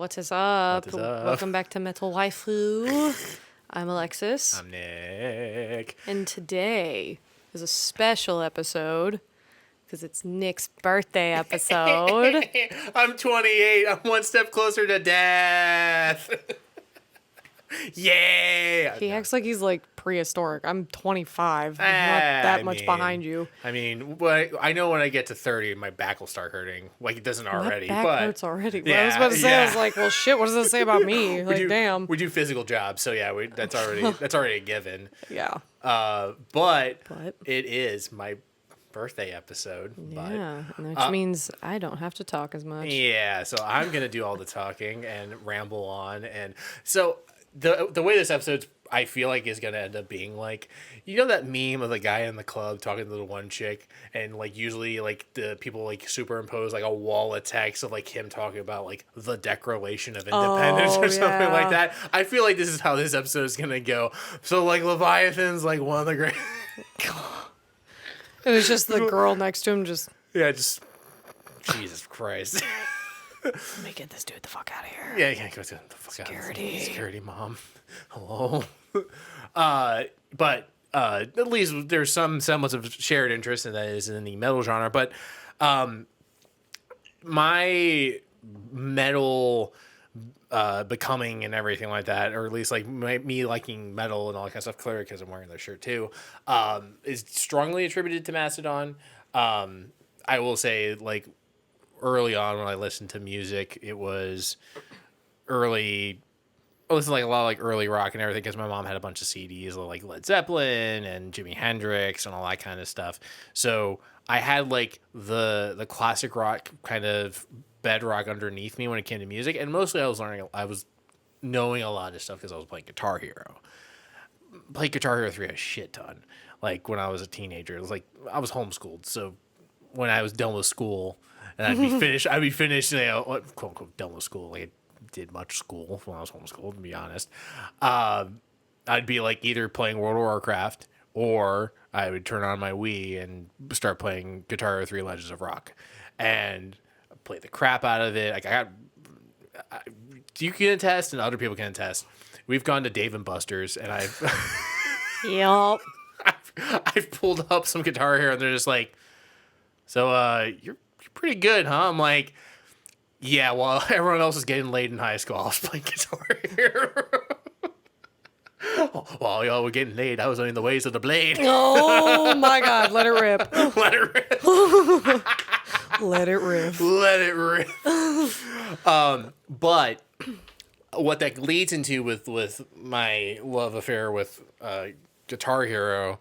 What is up? What is up? Welcome back to Metal Waifu. I'm Alexis. I'm Nick. And today is a special episode because it's Nick's birthday episode. I'm 28. I'm one step closer to death. Yeah. He acts like he's like prehistoric. I'm 25. I'm not that much behind you. I mean, I know when I get to 30, my back will start hurting. Like it doesn't already. My back but hurts already. Yeah, I was about to say, I was like, well, shit, what does that say about me? Like, damn. We do physical jobs, so yeah, that's already a given. Yeah. But it is my birthday episode. Yeah, which means I don't have to talk as much. Yeah, so I'm gonna do all the talking and ramble on, and so the way this episode I feel like is gonna end up being like, you know that meme of the guy in the club talking to the one chick, and like usually like the people like superimpose like a wall of text of like him talking about like the Declaration of Independence or something like that. I feel like this is how this episode is gonna go. So like Leviathan's like one of the great. It was just the girl next to him just Jesus Christ. let me get this dude the fuck out of here. Yeah, go the fuck Security. out. Security, mom. Hello. But at least there's some semblance of shared interest, and that is in the metal genre. But my metal becoming and everything like that, or at least like me liking metal and all that kind of stuff, clearly because I'm wearing their shirt too, is strongly attributed to Mastodon. I will say, like, early on when I listened to music, it was early. I listened to like a lot of like early rock and everything because my mom had a bunch of CDs of like Led Zeppelin and Jimi Hendrix and all that kind of stuff. So I had like the classic rock kind of bedrock underneath me when it came to music, and mostly I was knowing a lot of stuff because I was playing Guitar Hero. Played Guitar Hero 3 a shit ton. Like when I was a teenager, it was like I was homeschooled, so when I was done with school. And I'd be finished, you know, quote unquote, done with school. Like, I did much school when I was homeschooled, to be honest. I'd be like either playing World of Warcraft or I would turn on my Wii and start playing Guitar Hero 3 Legends of Rock. And play the crap out of it. Like, you can attest and other people can attest. We've gone to Dave and Buster's and Yup. I've pulled up some Guitar Hero and they're just like, so, you're pretty good, huh? I'm like, yeah, while everyone else was getting laid in high school, I was playing Guitar Hero. While y'all were getting laid, I was on the ways of the blade. Oh my God, let it rip. Let it rip. Let it rip. Let it rip. But what that leads into with my love affair with Guitar Hero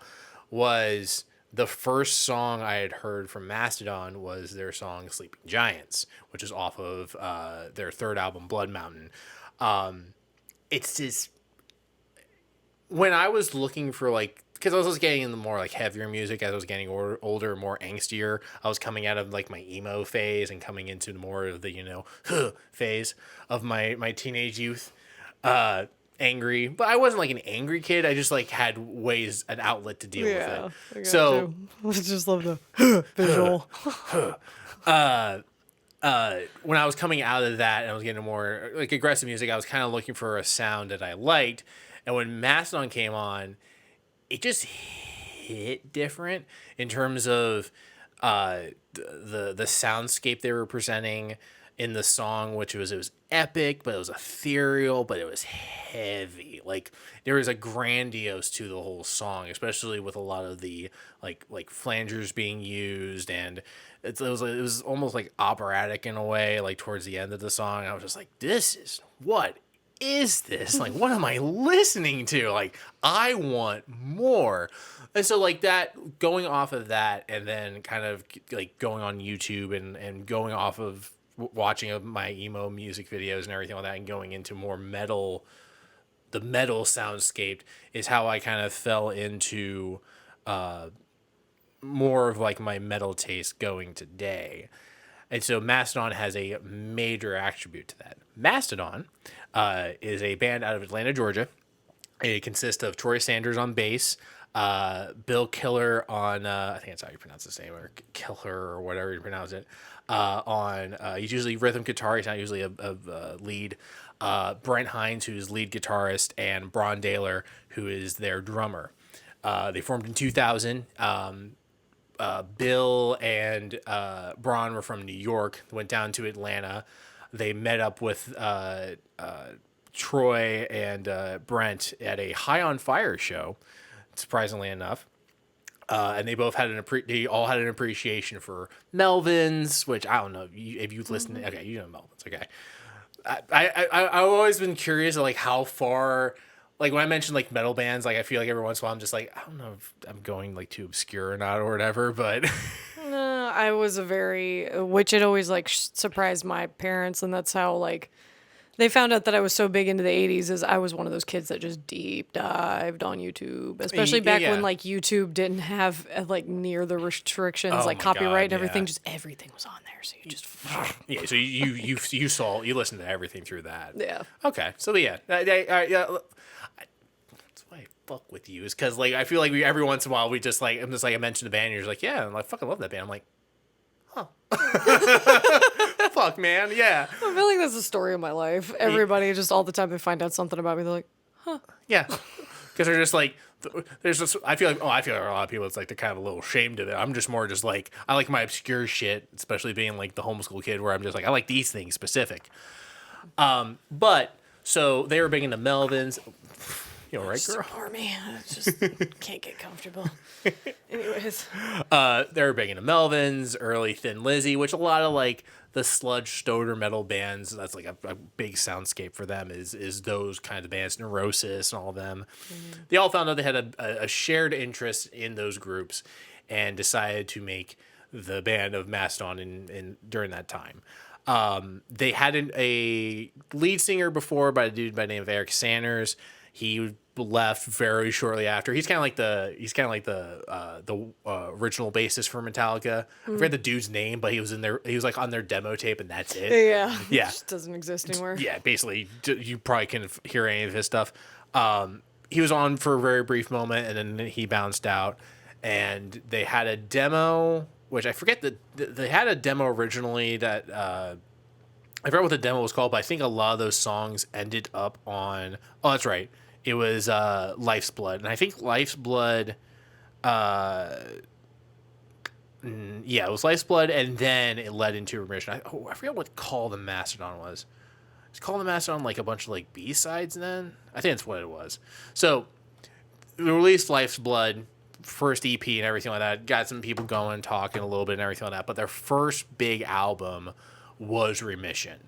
was the first song I had heard from Mastodon was their song Sleeping Giants, which is off of their third album, Blood Mountain. It's just, when I was looking for like, because I was getting into more like heavier music as I was getting older, more angstier. I was coming out of like my emo phase and coming into more of the, you know, phase of my teenage youth. Angry, but I wasn't like an angry kid. I just like had an outlet to deal with it. So I just love the visual. When I was coming out of that and I was getting more like aggressive music, I was kind of looking for a sound that I liked. And when Mastodon came on, it just hit different in terms of the soundscape they were presenting in the song, which it was epic, but it was ethereal, but it was heavy. Like there was a grandiose to the whole song, especially with a lot of the like flangers being used, and it was almost like operatic in a way. Like towards the end of the song, I was just like, what is this? Like, what am I listening to? Like, I want more. And so like that, going off of that, and then kind of like going on YouTube and going off of watching my emo music videos and everything like that and going into more metal, the metal soundscape is how I kind of fell into more of like my metal taste going today. And so Mastodon has a major attribute to that. Mastodon is a band out of Atlanta, Georgia. It consists of Troy Sanders on bass, Bill Killer on I think that's how you pronounce his name, or Killer or whatever you pronounce it. On he's usually rhythm guitar. He's not usually a lead. Brent Hines, who's lead guitarist, and Bron Daler, who is their drummer. They formed in 2000. Bill and Bron were from New York. Went down to Atlanta. They met up with Troy and Brent at a High on Fire show, surprisingly enough. And they both had they all had an appreciation for Melvins, which I don't know if you've listened. Okay, you know Melvins. Okay, I've always been curious of like how far, like when I mentioned like metal bands, like I feel like every once in a while I'm just like, I don't know if I'm going like too obscure or not or whatever, but No, I was which it always like surprised my parents, and that's how like they found out that I was so big into the 80s is I was one of those kids that just deep dived on YouTube, especially back Yeah. when like YouTube didn't have like near the restrictions Oh like my copyright God, and everything, yeah. just everything was on there, so you just yeah. So you listened to everything through that. yeah. Okay, so yeah, yeah. That's why I fuck with you is because like I feel like every once in a while we just like I'm just like I mentioned the band and you're just like yeah I'm like fucking love that band. I'm like fuck man yeah I feel like that's the story of my life. Everybody just all the time they find out something about me, they're like, yeah because they're just like there's just I feel like a lot of people it's like they're kind of a little ashamed of it. I'm just more just like I like my obscure shit, especially being like the homeschool kid where I'm just like I like these things specific. But so they were big into Melvins. You know, right, just girl? ignore me. I just can't get comfortable. Anyways. They were big into Melvins, early Thin Lizzy, which a lot of like the sludge stoner metal bands. That's like a big soundscape for them. Is those kind of bands, Neurosis and all of them. They all found out they had a shared interest in those groups, and decided to make the band of Mastodon in during that time. They had a lead singer before by a dude by the name of Eric Sanders. He left very shortly after. He's kind of like the original bassist for Metallica. I forget the dude's name, but he was in there. He was like on their demo tape, and that's it. Yeah. Yeah. It just doesn't exist anymore. Yeah, basically, you probably couldn't hear any of his stuff. He was on for a very brief moment, and then he bounced out. And they had a demo, which I forget that they had a demo originally that I forgot what the demo was called, but I think a lot of those songs ended up on. Oh, that's right. It was Life's Blood, and I think Life's Blood. Yeah, it was Life's Blood, and then it led into Remission. I forget what Call the Mastodon was. It's Call the Mastodon like a bunch of like B sides. Then I think that's what it was. So we released Life's Blood, first EP and everything like that. Got some people going, talking a little bit and everything like that. But their first big album was Remission.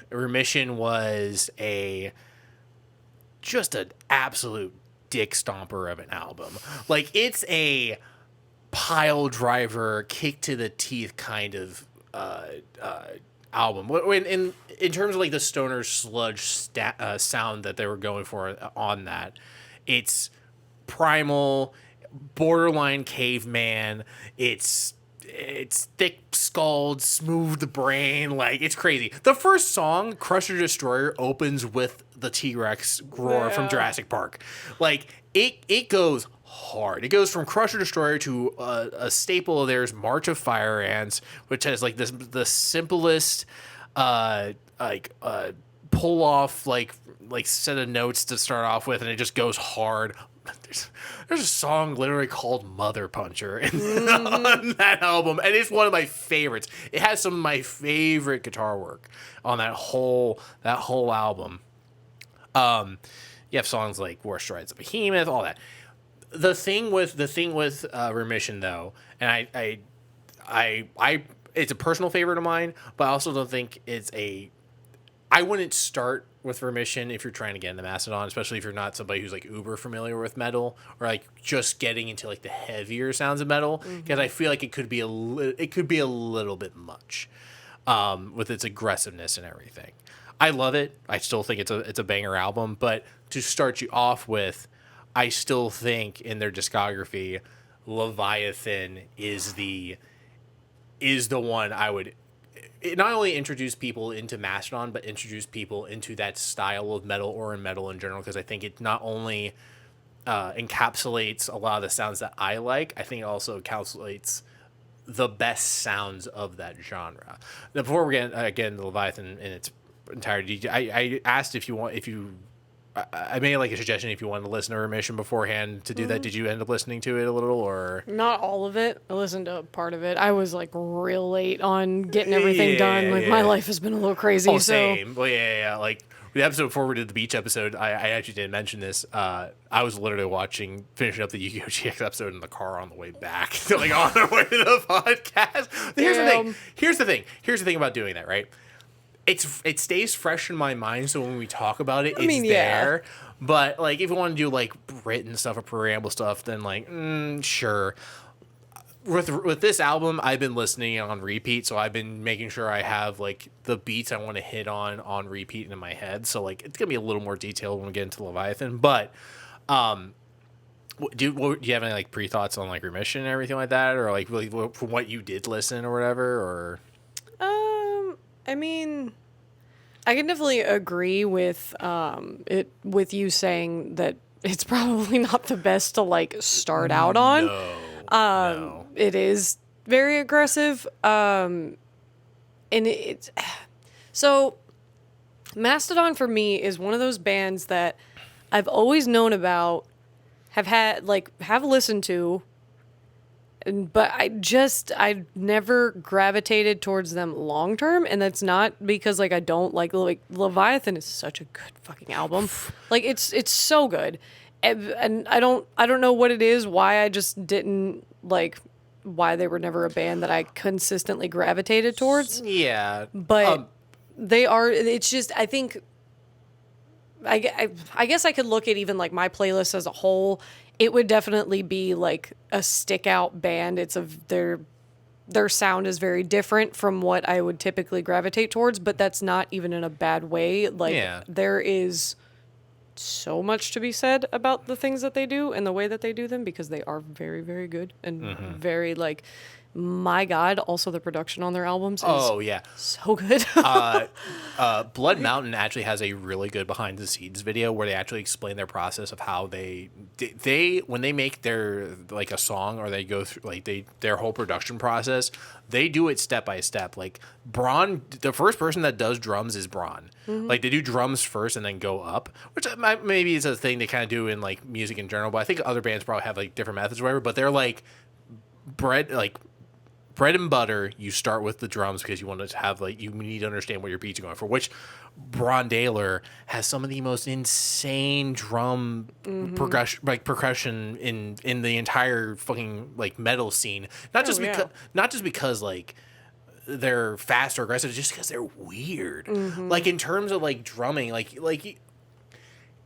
Remission was just an absolute dick stomper of an album. Like it's a pile driver, kick to the teeth kind of album. In terms of like the stoner sludge sound that they were going for on that, it's primal, borderline caveman. It's thick skulled, smooth brain, like it's crazy. The first song, Crusher Destroyer, opens with the T-Rex roar from Jurassic Park. Like it goes hard. It goes from Crusher Destroyer to a staple of theirs, March of Fire Ants, which has like the simplest pull off like set of notes to start off with, and it just goes hard. There's a song literally called Mother Puncher on that album, and it's one of my favorites. It has some of my favorite guitar work on that whole album. You have songs like War Strides of Behemoth, all that. The thing with Remission though, and I it's a personal favorite of mine, but I also don't think I wouldn't start with Remission if you're trying to get into Mastodon, especially if you're not somebody who's like uber familiar with metal or like just getting into like the heavier sounds of metal, because I feel like it could be a little bit much with its aggressiveness and everything. I love it. I still think it's a banger album, but to start you off with, I still think in their discography, Leviathan is the one I would. It not only introduce people into Mastodon, but introduce people into that style of metal or in metal in general, because I think it not only encapsulates a lot of the sounds that I like. I think it also encapsulates the best sounds of that genre. Now, before we get into Leviathan in its entirety, I asked if I made like a suggestion if you wanted to listen to Remission beforehand to do that. Did you end up listening to it a little, or Not all of it. I listened to part of it. I was like real late on getting everything done. Like my life has been a little crazy. Oh, so same. Well, yeah. Like the episode before we did the beach episode, I actually didn't mention this. I was literally finishing up the Yu-Gi-Oh! GX episode in the car on the way back, like on the way to the podcast. Here's the thing about doing that, right? It stays fresh in my mind, so when we talk about it, it's there. But like, if you want to do like written stuff or preamble stuff, then like, sure. With this album, I've been listening on repeat, so I've been making sure I have like the beats I want to hit on repeat in my head. So like, it's gonna be a little more detailed when we get into Leviathan. But do you have any like pre thoughts on like Remission and everything like that, or like really from what you did listen or whatever, or? I mean, I can definitely agree with with you saying that it's probably not the best to like start out on. No. It is very aggressive. And it's so Mastodon for me is one of those bands that I've always known about, have listened to, but I never gravitated towards them long term, and that's not because like I don't like Leviathan is such a good fucking album. Like it's so good. And I don't know what it is, why I just didn't like, why they were never a band that I consistently gravitated towards. Yeah. But they are, it's just, I think, I guess I could look at even like my playlist as a whole. It would definitely be like a stick out band. Their sound is very different from what I would typically gravitate towards, but that's not even in a bad way. Like there is so much to be said about the things that they do and the way that they do them, because they are very, very good and very like, my God, also the production on their albums is so good. Blood Mountain actually has a really good behind the scenes video where they actually explain their process of how they when they make their like a song, or they go through like their whole production process, they do it step by step. Like Braun, the first person that does drums is Braun. Like they do drums first and then go up, which maybe is a thing they kind of do in like music in general, but I think other bands probably have like different methods or whatever, but they're like bread and butter. You start with the drums because you want to have like, you need to understand what your beats are going for, which Braun Daler has some of the most insane drum percussion in the entire fucking like metal scene. Not just because like they're fast or aggressive, just because they're weird. Like in terms of like drumming, like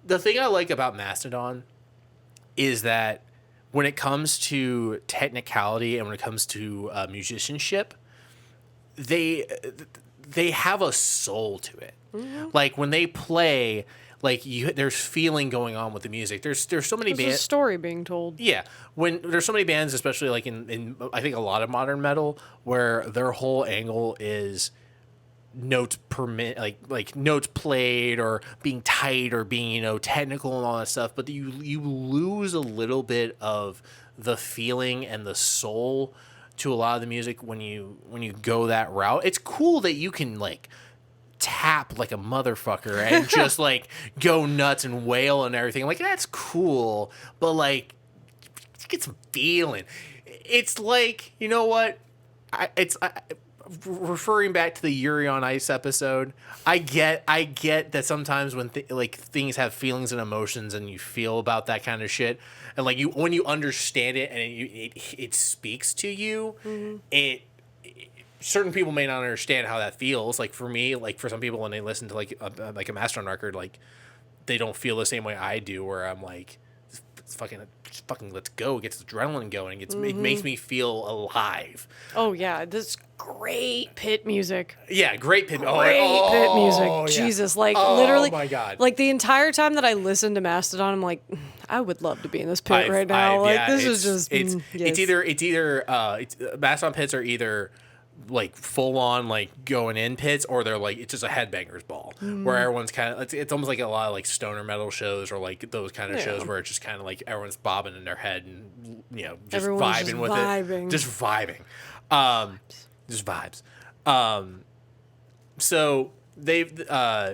the thing I like about Mastodon is that when it comes to technicality and when it comes to musicianship, they have a soul to it. Like when they play, like there's feeling going on with the music. There's so many bands. There's a story being told. Yeah, when there's so many bands, especially like in I think a lot of modern metal, where their whole angle is notes per minute, like notes played or being tight or being technical and all that stuff, but you lose a little bit of the feeling and the soul to a lot of the music when you go that route. It's cool that you can like tap like a motherfucker and just like go nuts and wail and everything. Like that's cool, but like get some feeling. It's like, you know what? Referring back to the Yuri on Ice episode, I get that sometimes when things have feelings and emotions and you feel about that kind of shit, and like when you understand it and it speaks to you, certain people may not understand how that feels. Like for me, like for some people when they listen to like a Mastodon record, like they don't feel the same way I do, where I'm like, it's fucking let's go, it gets adrenaline going, it makes me feel alive. Oh yeah, this great pit music. Yeah, great pit. Pit music. Yeah. Jesus, like literally. Oh my God. Like the entire time that I listened to Mastodon, I'm like, I would love to be in this pit right now. Like this is just. It's either Mastodon pits are either like full on like going in pits, or they're like it's just a headbangers ball where everyone's kind of it's almost like a lot of like stoner metal shows or like those kind of shows where it's just kind of like everyone's bobbing in their head and just Everyone's vibing just with vibing. it, just vibing, just vibes. So they've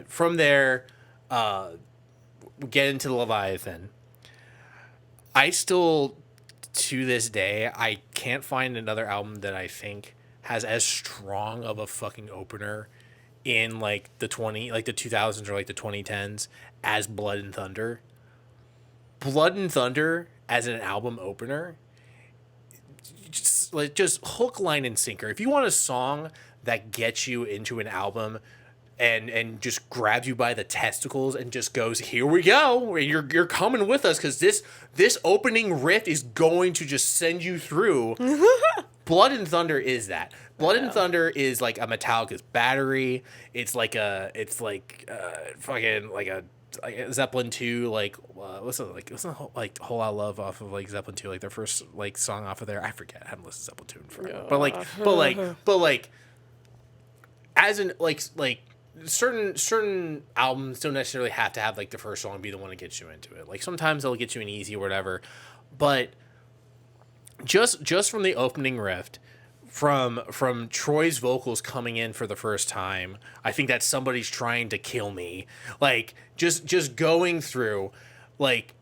from there get into the Leviathan. I still, to this day, I can't find another album that I think has as strong of a fucking opener in like the 2000s or like the 2010s as Blood and Thunder. Blood and Thunder as an album opener, just hook, line, and sinker. If you want a song that gets you into an album and just grabs you by the testicles and just goes, here we go, you're coming with us because this opening riff is going to just send you through. Blood and Thunder is that. Blood and Thunder is like a Metallica's Battery. It's like fucking like a Zeppelin 2, like what's the whole, like Whole Lot of Love off of like Zeppelin 2, like their first like song off of there. I forget. I haven't listened to Zeppelin 2 in forever. But like as in like certain albums don't necessarily have to have like the first song be the one that gets you into it. Like sometimes they'll get you an easy or whatever, but just from the opening riff, from Troy's vocals coming in for the first time, I think that Somebody's Trying to Kill Me. Like just going through, like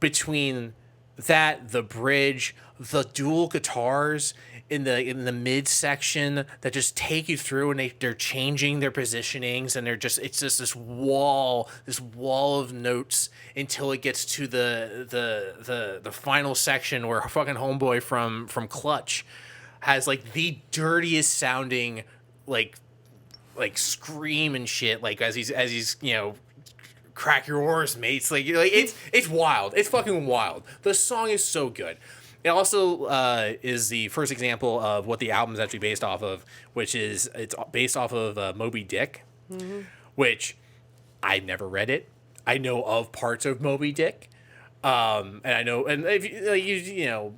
between that, the bridge, the dual guitars in the mid section that just take you through, and they're changing their positionings, and it's just this wall of notes until it gets to the final section where fucking homeboy from Clutch has like the dirtiest sounding like scream and shit, like as he's crack your oars, mates. Like it's wild. It's fucking wild. The song is so good. It also is the first example of what the album is actually based off of, which is it's based off of Moby Dick, which I never read it. I know of parts of Moby Dick, and I know, and if you know,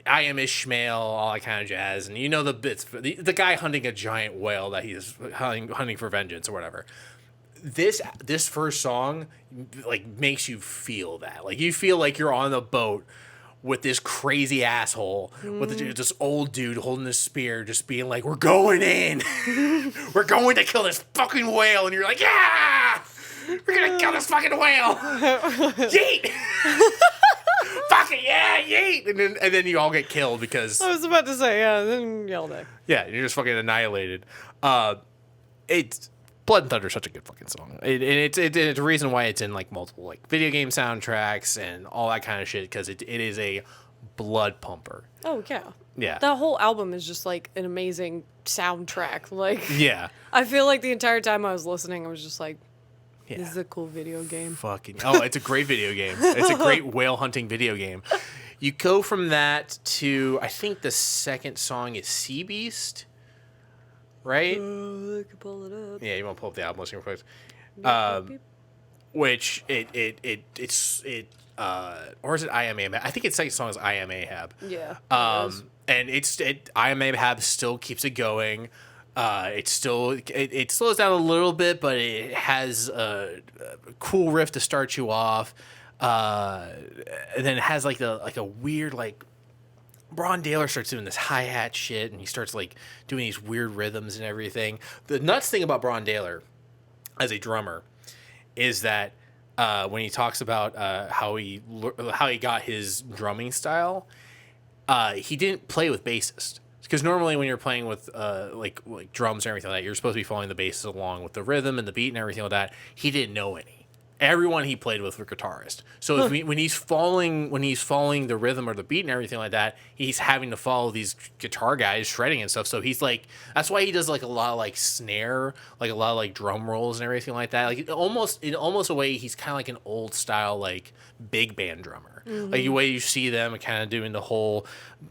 I Am Ishmael, all that kind of jazz, and you know the bits. The guy hunting a giant whale that he's hunting for vengeance or whatever. This first song like makes you feel that, like you feel like you're on the boat with this crazy asshole, with this old dude holding this spear, just being like, we're going in. We're going to kill this fucking whale. And you're like, yeah, we're going to kill this fucking whale. Yeet. Fuck it, yeah, yeet. And then you all get killed because... I was about to say, yeah, then yell that. Yeah, you're just fucking annihilated. It's... Blood and Thunder is such a good fucking song. It's a reason why it's in like multiple like video game soundtracks and all that kind of shit, because it is a blood pumper. Oh yeah. Yeah. That whole album is just like an amazing soundtrack. Like yeah. I feel like the entire time I was listening, I was just like, this is a cool video game. Fucking it's a great video game. It's a great whale hunting video game. You go from that to, I think the second song is Sea Beast. Right? I can pull it up. Yeah, you want to pull up the album listing real quick. Which it's or is it I Am Ahab? I think its second song is I Am Ahab. Yeah. And I Am Ahab still keeps it going. It slows down a little bit, but it has a cool riff to start you off. And then it has like a weird like. Braun Daler starts doing this hi-hat shit, and he starts like doing these weird rhythms and everything. The nuts thing about Braun Daler as a drummer is that when he talks about how he got his drumming style, he didn't play with bassists. Because normally when you're playing with like drums and everything like that, you're supposed to be following the basses along with the rhythm and the beat and everything like that. He didn't know any. Everyone he played with were guitarist. So when he's following the rhythm or the beat and everything like that, he's having to follow these guitar guys shredding and stuff. So he's like, that's why he does like a lot of like snare, like a lot of like drum rolls and everything like that. Like in almost a way, he's kind of like an old style like big band drummer. Like the way you see them kind of doing the whole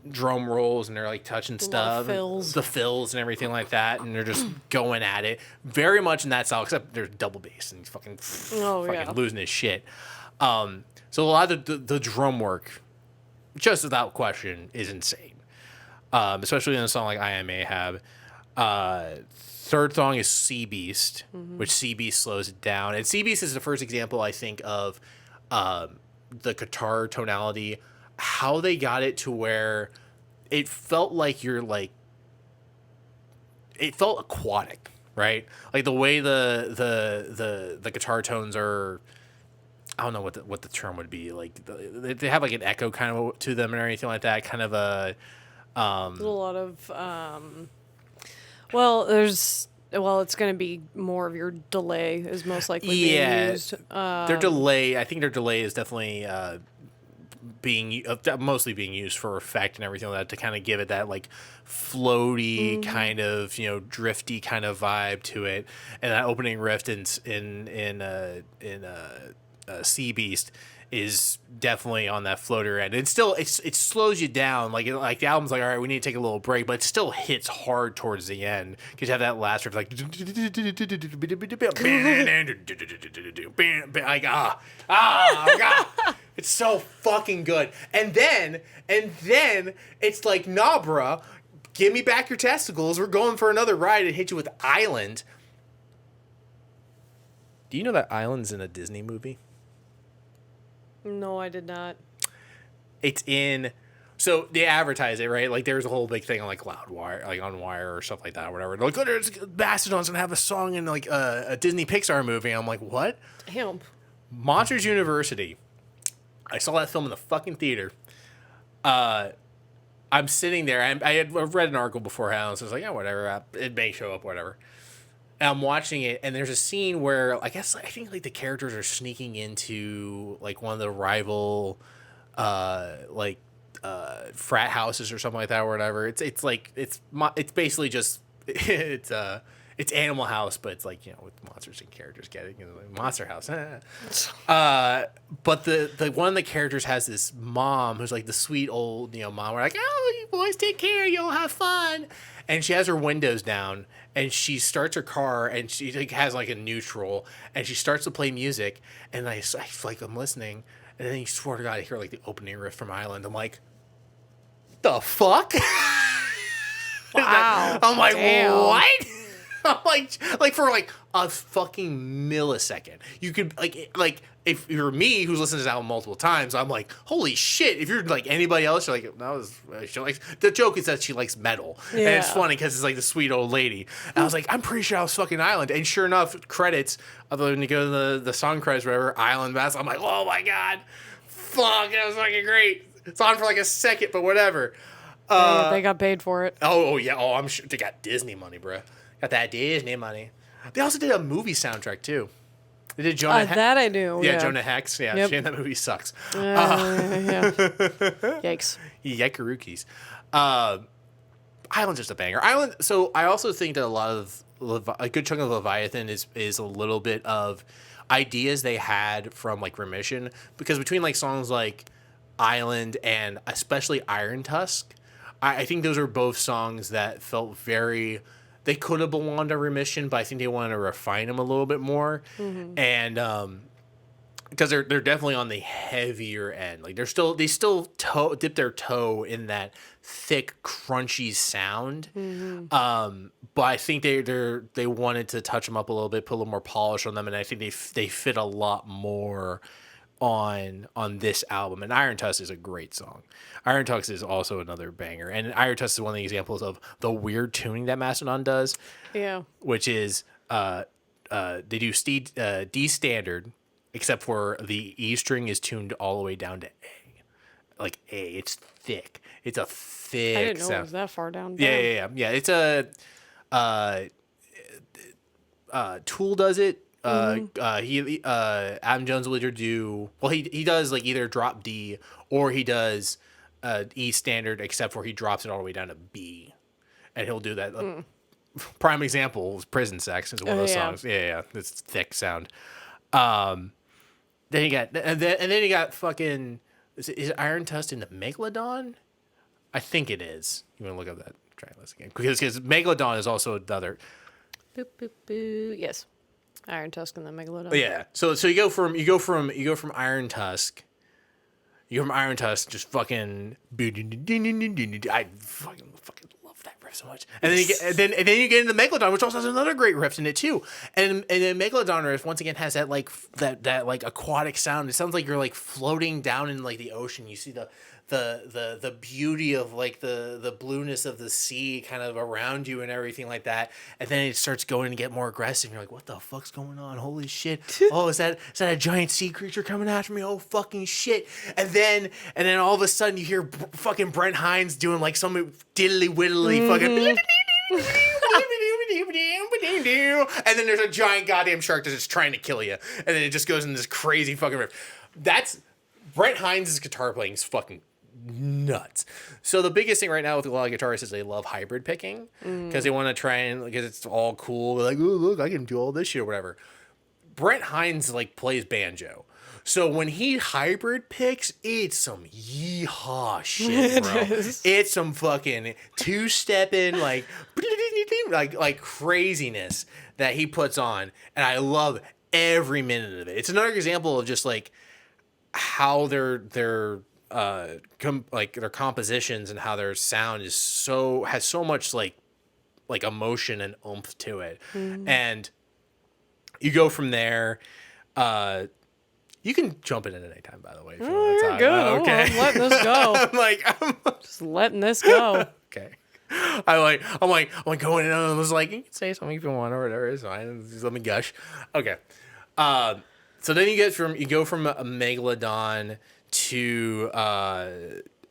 drum rolls and they're like touching stuff, the fills and everything like that, and they're just going at it very much in that style. Except there's double bass and he's fucking losing his shit. So a lot of the drum work, just without question, is insane. especially in a song like I Am Ahab. Third song is Sea Beast, which Sea Beast slows it down. And Sea Beast is the first example, I think, of the guitar tonality, how they got it to where it felt like it felt aquatic, right? Like the way the guitar tones are. I don't know what the term would be. Like they have like an echo kind of to them or anything like that. Kind of a. There's a lot of it's going to be more of your delay is most likely being used. Their delay, I think their delay is definitely mostly being used for effect and everything like that to kind of give it that like floaty kind of drifty kind of vibe to it, and that opening riff in Sea Beast is definitely on that floater end. It slows you down. Like the album's like, all right, we need to take a little break, but it still hits hard towards the end because you have that last riff like God. It's so fucking good. And then it's like, nah, bruh, give me back your testicles. We're going for another ride and hit you with Island. Do you know that Island's in a Disney movie? No, I did not. It's in, so they advertise it, right? Like there's a whole big thing on like Loudwire, like on Wire or stuff like that, or whatever. Like, oh, there's Mastodon's gonna have a song in like a Disney Pixar movie. I'm like, what? Damn. Monsters University. I saw that film in the fucking theater. I'm sitting there. I had read an article beforehand, so I was like, yeah, whatever. It may show up, whatever. And I'm watching it, and there's a scene where I think like the characters are sneaking into like one of the rival, frat houses or something like that, or whatever. It's basically just it's Animal House, but it's like with monsters and characters getting like Monster House. But the one of the characters has this mom who's like the sweet old mom. We're like, oh, you boys take care, you'll have fun. And she has her windows down, and she starts her car, and she like has like a neutral, and she starts to play music, and I like I'm listening, and then you swear to God I hear like the opening riff from Island. I'm like, the fuck? Wow. I'm like, damn. what? I'm like for like a fucking millisecond, you could like if you're me who's listened to this album multiple times, I'm like, holy shit. If you're like anybody else, you're like, that was she likes. The joke is that she likes metal, and it's funny because it's like the sweet old lady. And I was like, I'm pretty sure I was fucking Island, and sure enough, credits. Although when you go to the song credits, whatever, Island Bass, I'm like, oh my God, fuck, that was fucking great. It's on for like a second, but whatever. They got paid for it. Oh yeah, I'm sure they got Disney money, bro. Got that Disney money. They also did a movie soundtrack too. They did Jonah Hex. That I knew. Yeah, Jonah Hex. Yeah, Yep. Shane, that movie sucks. Yeah. Yikes. Yikerookies. Island's just a banger. Island. So I also think that a good chunk of Leviathan is a little bit of ideas they had from like Remission, because between like songs like Island and especially Iron Tusk, I think those are both songs that felt very. They could have belonged to Remission, but I think they wanted to refine them a little bit more, and because they're definitely on the heavier end. Like they still dip their toe in that thick, crunchy sound. But I think they wanted to touch them up a little bit, put a little more polish on them, and I think they fit a lot more on this album. And Iron Tusk is a great song. Iron Tusk is also another banger, and Iron Tusk is one of the examples of the weird tuning that Mastodon does. Yeah, which is they do D standard, except for the E string is tuned all the way down to A. Like A, it's thick. It's a thick. I didn't know sound. it was that far down. Yeah. It's a Tool does it. Adam Jones will either do he does like either drop D or he does E standard, except for he drops it all the way down to B, and he'll do that. Prime example was Prison Sex. It's one of those songs. Yeah, it's thick sound. Then you got fucking is Iron Tusk in the Megalodon? I think it is. You want to look up that track list again because Megalodon is also another. Boop boop boo. Yes. Iron Tusk and the Megalodon. Yeah. So you go from Iron Tusk You hear from Iron Tusk just fucking. I fucking love that riff so much. And then you get into Megalodon, which also has another great riff in it too. And the Megalodon riff once again has that like aquatic sound. It sounds like you're like floating down in like the ocean. You see the beauty of like the blueness of the sea kind of around you and everything like that, and then it starts going to get more aggressive. You're like, what the fuck's going on? Holy shit! Oh, is that a giant sea creature coming after me? Oh fucking shit! And then all of a sudden you hear fucking Brent Hines doing like some diddly widdly fucking. And then there's a giant goddamn shark that's just trying to kill you, and then it just goes in this crazy fucking riff. That's Brent Hines' guitar playing is fucking nuts. So the biggest thing right now with a lot of guitarists is they love hybrid picking because they want to try and because it's all cool. They're like, oh look, I can do all this shit or whatever. Brent Hines like plays banjo. So when he hybrid picks, it's some yeehaw shit, bro. It's some fucking two-stepping like craziness that he puts on, and I love every minute of it. It's another example of just like how their compositions and how their sound has so much like emotion and oomph to it. And you go from there. You can jump in at any time, by the way. If you want to talk. Good. Okay. I'm letting this go. I'm just letting this go. Okay. I'm like going in and I was like, you can say something if you want or whatever. It's fine. Just let me gush. Okay. So then you go from a Megalodon to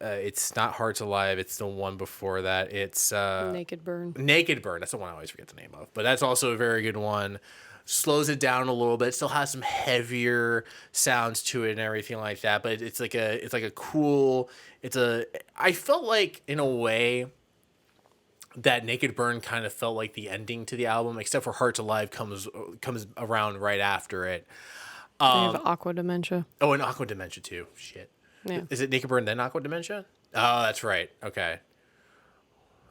it's not Hearts Alive. It's the one before that. It's Naked Burn. Naked Burn. That's the one I always forget the name of. But that's also a very good one. Slows it down a little bit. Still has some heavier sounds to it and everything like that. But it's like a cool. I felt like in a way that Naked Burn kind of felt like the ending to the album, except for Hearts Alive comes around right after it. They have Aqua Dementia. Oh, and Aqua Dementia too. Shit. Yeah. Is it Naked Burn then Aqua Dementia? Oh, that's right. Okay.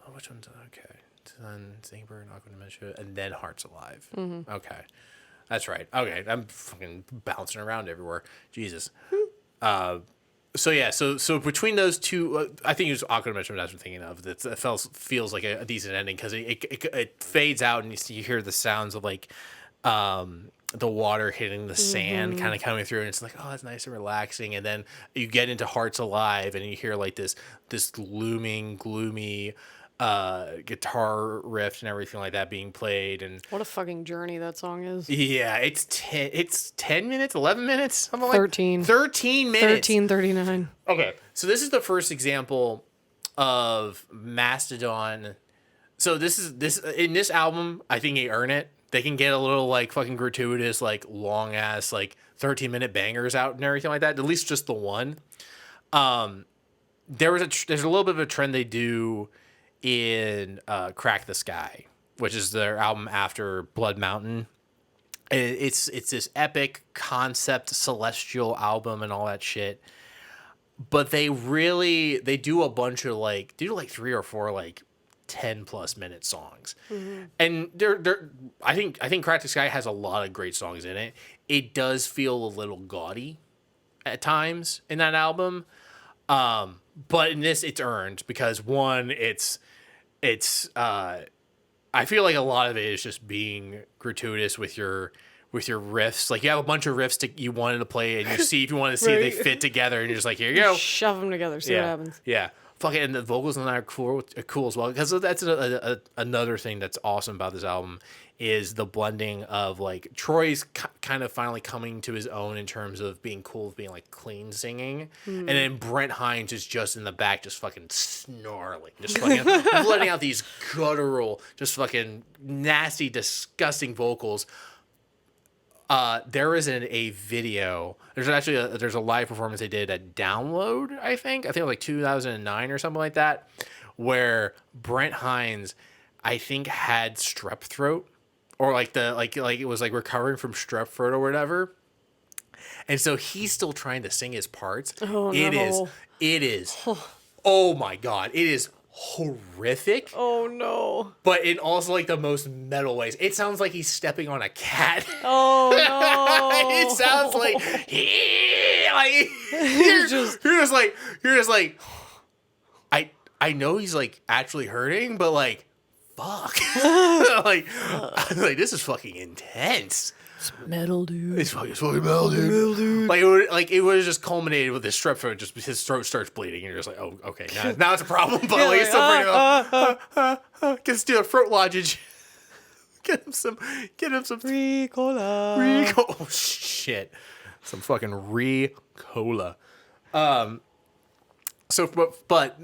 Oh, which one's okay? Then Naked Burn, Aqua Dementia, and then Hearts Alive. Mm-hmm. Okay. That's right. Okay. I'm fucking bouncing around everywhere. Jesus. So between those two, I think it was Aqua Dimension that's what I'm thinking of. That feels like a decent ending because it fades out and you hear the sounds of like the water hitting the sand kind of coming through, and it's like, oh, that's nice and relaxing. And then you get into Hearts Alive and you hear like this looming, gloomy guitar riff and everything like that being played. And what a fucking journey that song is. Yeah, it's 10 minutes, 11 minutes, something 13. Like 13 minutes. 13:39. Okay, so this is the first example of Mastodon. So this in this album, I think they earn it. They can get a little like fucking gratuitous, like long ass, like 13-minute bangers out and everything like that. At least just the one. There's a little bit of a trend they do in Crack the Sky, which is their album after Blood Mountain. It's this epic concept celestial album and all that shit. But they do a bunch of like 3 or 4 like 10+ minute songs. Mm-hmm. And they're I think Crack the Sky has a lot of great songs in it. It does feel a little gaudy at times in that album. But in this it's earned because one, it's I feel like a lot of it is just being gratuitous with your riffs. Like you have a bunch of riffs you wanted to play and you see if you want to see if they fit together and you're just like, here you go. Shove them together, see what happens. Yeah. Fuck it, and the vocals on that are cool as well. Because that's another thing that's awesome about this album is the blending of like Troy's kind of finally coming to his own in terms of being cool, with being like clean singing, and then Brent Hines is just in the back, just fucking snarling, just fucking letting out these guttural, just fucking nasty, disgusting vocals. There is a video. There's actually there's a live performance they did at Download. I think it was like 2009 or something like that, where Brent Hines, I think, had strep throat, or like it was like recovering from strep throat or whatever, and so he's still trying to sing his parts. Oh, It no. is. Oh my god! It is horrific. Oh no. But in also like the most metal ways. It sounds like he's stepping on a cat. Oh no. It sounds like like you're just like I know he's like actually hurting, but like fuck. like this is fucking intense. Metal, dude. It's fucking metal, dude. Like it would have just culminated with his strep throat, just his throat starts bleeding, and you're just like, oh, okay, now it's a problem. But like, it's still pretty. Get do a throat lodgage. Get him some Ricola. Oh shit, some fucking Ricola. So, but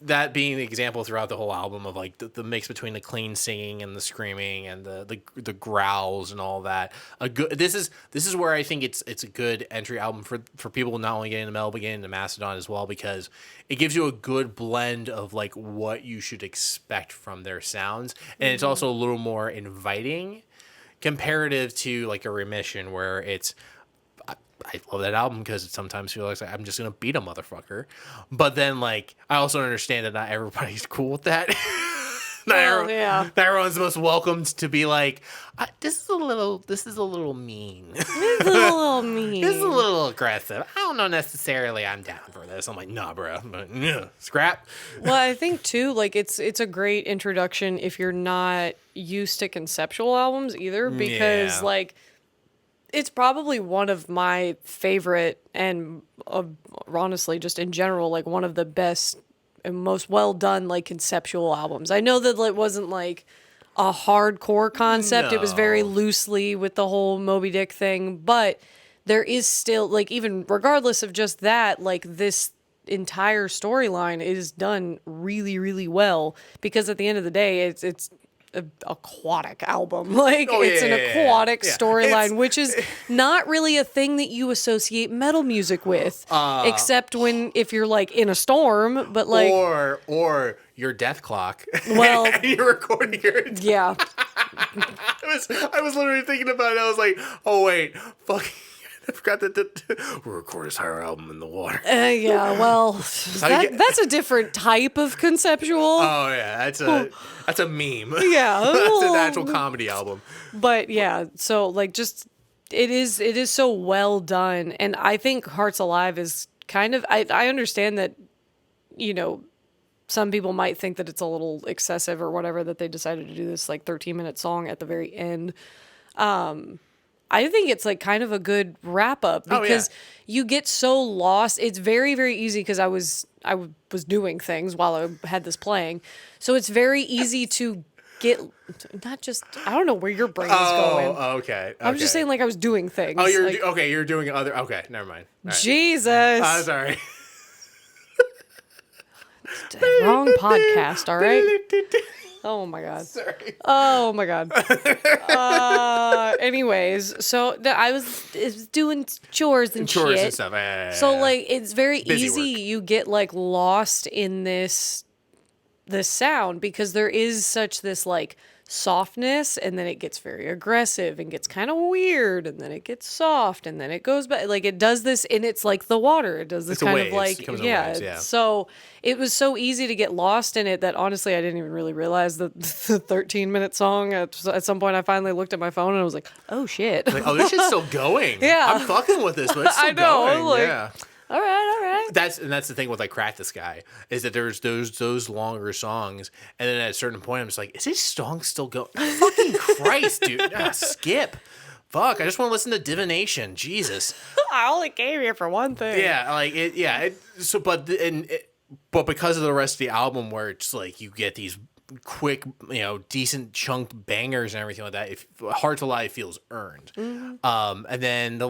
that being the example throughout the whole album of like the mix between the clean singing and the screaming and the growls and all that. This is where I think it's a good entry album for people not only getting into metal but getting into Mastodon as well, because it gives you a good blend of like what you should expect from their sounds, and it's also a little more inviting comparative to like a Remission, where it's I love that album because it sometimes feels like I'm just gonna beat a motherfucker, but then like I also understand that not everybody's cool with that. Not everyone's most welcomed to be like, this is a little mean. This is a little mean. This is a little aggressive. I don't know necessarily I'm down for this. I'm like, nah, bro, but scrap. Well, I think too, like it's a great introduction if you're not used to conceptual albums either, because like. It's probably one of my favorite and honestly, just in general, like one of the best and most well done like conceptual albums. I know that it wasn't like a hardcore concept. No. It was very loosely with the whole Moby Dick thing, but there is still like, even regardless of just that, like this entire storyline is done really, really well, because at the end of the day, it's an aquatic album. Like it's an aquatic storyline, which is not really a thing that you associate metal music with, except if you're like in a storm, but like or your death clock. Well, and you're recording your yeah. I was literally thinking about it. I was like, oh wait, fuck. I forgot that we'll record his entire album in the water. Yeah, well, that's a different type of conceptual. Oh yeah, that's a meme. Yeah, that's an actual comedy album. But yeah, so like just it is so well done, and I think Hearts Alive is kind of I understand that, you know, some people might think that it's a little excessive or whatever that they decided to do this like 13-minute song at the very end. I think it's like kind of a good wrap up, because you get so lost. It's very, very easy, because I was doing things while I had this playing. So it's very easy to get I don't know where your brain is going. Oh, okay. I was just saying like I was doing things. Oh, you're like, okay, you're doing other okay, never mind. Right. Jesus. Sorry. Wrong podcast, all right? Oh my god. Sorry. Oh my god. Anyways, so I was doing chores and Chores shit. and stuff. So like it's very Busy easy. work. You get like lost in this sound, because there is such this like softness, and then it gets very aggressive and gets kind of weird, and then it gets soft, and then it goes back. Like it does this, and it's like the water. It does this kind of like It comes in waves, yeah. So it was so easy to get lost in it that honestly I didn't even really realize that the 13-minute song. At some point I finally looked at my phone and I was like, oh shit. Like, oh, this shit's still going. Yeah. I'm fucking with this, but it's still I know, going. like, yeah. All right. That's the thing with like Crack the Sky, is that there's those longer songs, and then at a certain point I'm just like, is this song still going? Fucking Christ, dude. Skip. Fuck, I just want to listen to Divination. Jesus. I only came here for one thing. Yeah, like it. Yeah. But because of the rest of the album, where it's like you get these quick, decent chunked bangers and everything like that, if Hearts Alive feels earned. Mm-hmm. And then the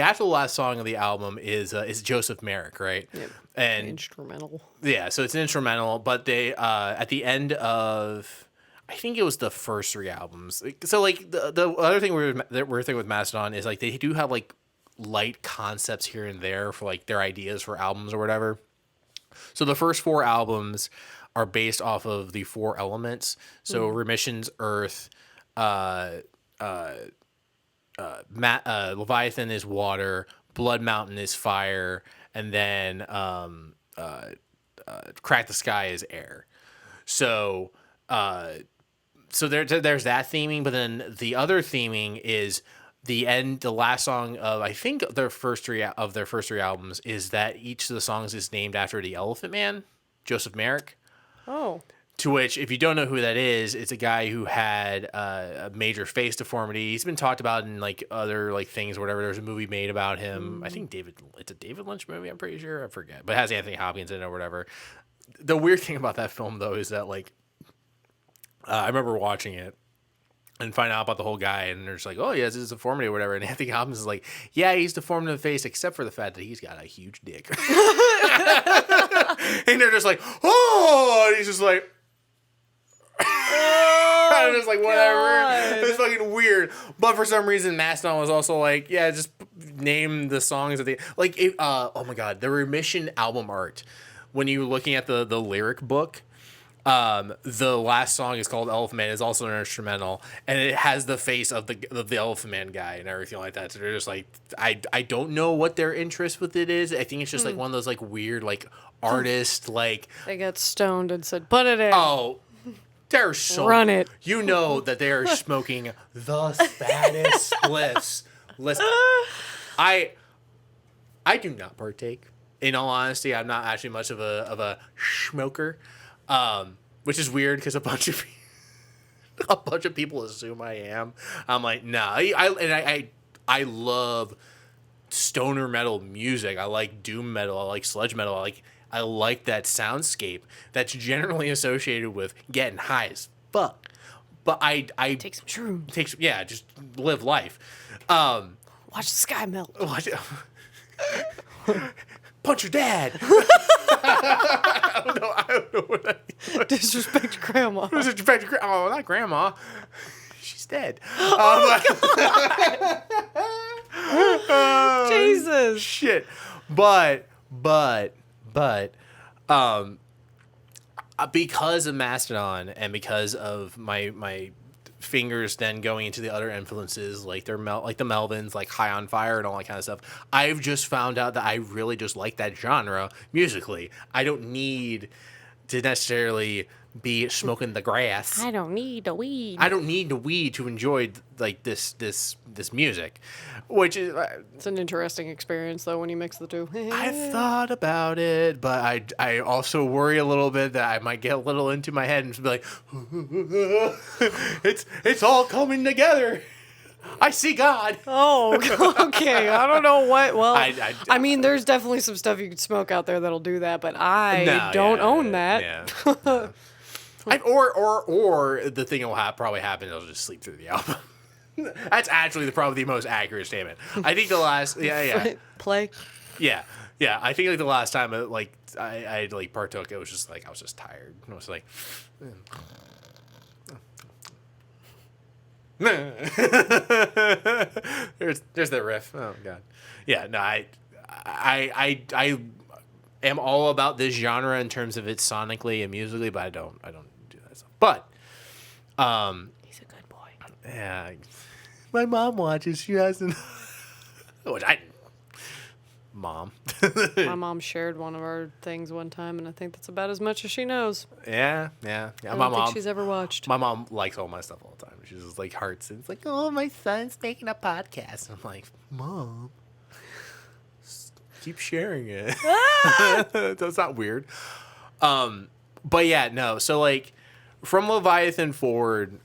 actual last song of the album is Joseph Merrick, right? Yep. And instrumental. Yeah, so it's an instrumental, but they at the end of, I think it was the first 3 albums. So like the other thing we're thinking with Mastodon is like they do have like light concepts here and there for like their ideas for albums or whatever. So the first 4 albums are based off of the 4 elements. So Remission's Earth, Leviathan is water, Blood Mountain is fire, and then Crack the Sky is air. So there's that theming, but then the other theming is the last song of I think their first three albums is that each of the songs is named after the Elephant Man, Joseph Merrick. Oh. To which, if you don't know who that is, it's a guy who had a major face deformity. He's been talked about in like other like things or whatever. There's a movie made about him. I think it's a David Lynch movie. I'm pretty sure. I forget, but it has Anthony Hopkins in it or whatever. The weird thing about that film though is that like I remember watching it and find out about the whole guy, and they're just like, oh, yeah, this is deformity or whatever. And Anthony Hopkins is like, yeah, he's deformed in the face, except for the fact that he's got a huge dick. And they're just like, oh, and he's just like, I'm just like, whatever. God. It's fucking weird. But for some reason, Mastodon was also like, yeah, just name the songs that they like. Oh my god, the Remission album art. When you're looking at the lyric book, the last song is called Elephant Man. It's also an instrumental, and it has the face of the Elephant Man guy and everything like that. So they're just like, I don't know what their interest with it is. I think it's just like one of those like weird like artist like They got stoned and said, put it in. oh. They're so Run it. You know that they are smoking the fattest spliffs. Listen, I do not partake. In all honesty, I'm not actually much of a smoker, which is weird because a bunch of people assume I am. I'm like, nah. I love stoner metal music. I like doom metal. I like sludge metal. I like that soundscape that's generally associated with getting high as fuck. But I Take some shrooms. Just live life. Watch the sky melt. Punch your dad. I don't know what that means. Disrespect your grandma. Oh, not grandma. She's dead. Jesus. Shit. But because of Mastodon and because of my fingers then going into the other influences like the Melvins, like High on Fire and all that kind of stuff, I've just found out that I really just like that genre musically. I don't need to necessarily be smoking the grass. I don't need the weed. I don't need the weed to enjoy like this music, which is It's an interesting experience though when you mix the two. I've thought about it, but I also worry a little bit that I might get a little into my head and just be like, it's all coming together. I see God. Oh, okay. I don't know what. Well, I mean, there's definitely some stuff you can smoke out there that'll do that, but I don't own that. Yeah. Or the thing that will probably happen is I'll just sleep through the album. That's actually probably the most accurate statement. I think the last Play. Yeah. I think like the last time I like partook, it was just like I was just tired. I was like, there's that riff. Oh god. Yeah. No. I am all about this genre in terms of it sonically and musically, but I don't do that stuff. But He's a good boy. yeah, my mom watches. She hasn't. Which Mom. My mom shared one of our things one time, and I think that's about as much as she knows. Yeah. I don't think she's ever watched. My mom likes all my stuff all the time. She's just like hearts, and it's like, oh, my son's making a podcast. And I'm like, Mom, keep sharing it. That's not weird. But yeah, no. So like from Leviathan forward,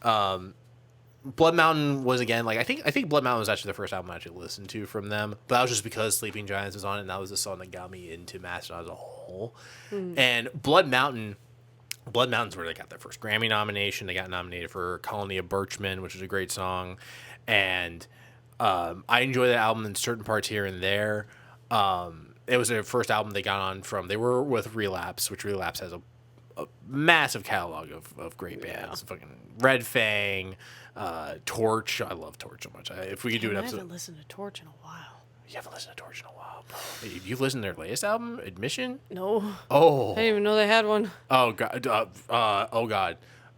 Blood Mountain was again like I think Blood Mountain was actually the first album I actually listened to from them, but that was just because Sleeping Giants was on it, and that was the song that got me into Mastodon as a whole. And Blood Mountain's where they got their first Grammy nomination. They got nominated for Colony of Birchmen, which is a great song, and I enjoy that album in certain parts here and there. It was their first album they got on from. They were with Relapse, which Relapse has a massive catalog of great bands. Fucking Red Fang, Torch. I love Torch so much. If we could do an episode. I haven't listened to Torch in a while. You haven't listened to Torch in a while, bro. You've listened to their latest album, Admission? No. Oh. I didn't even know they had one. Oh god.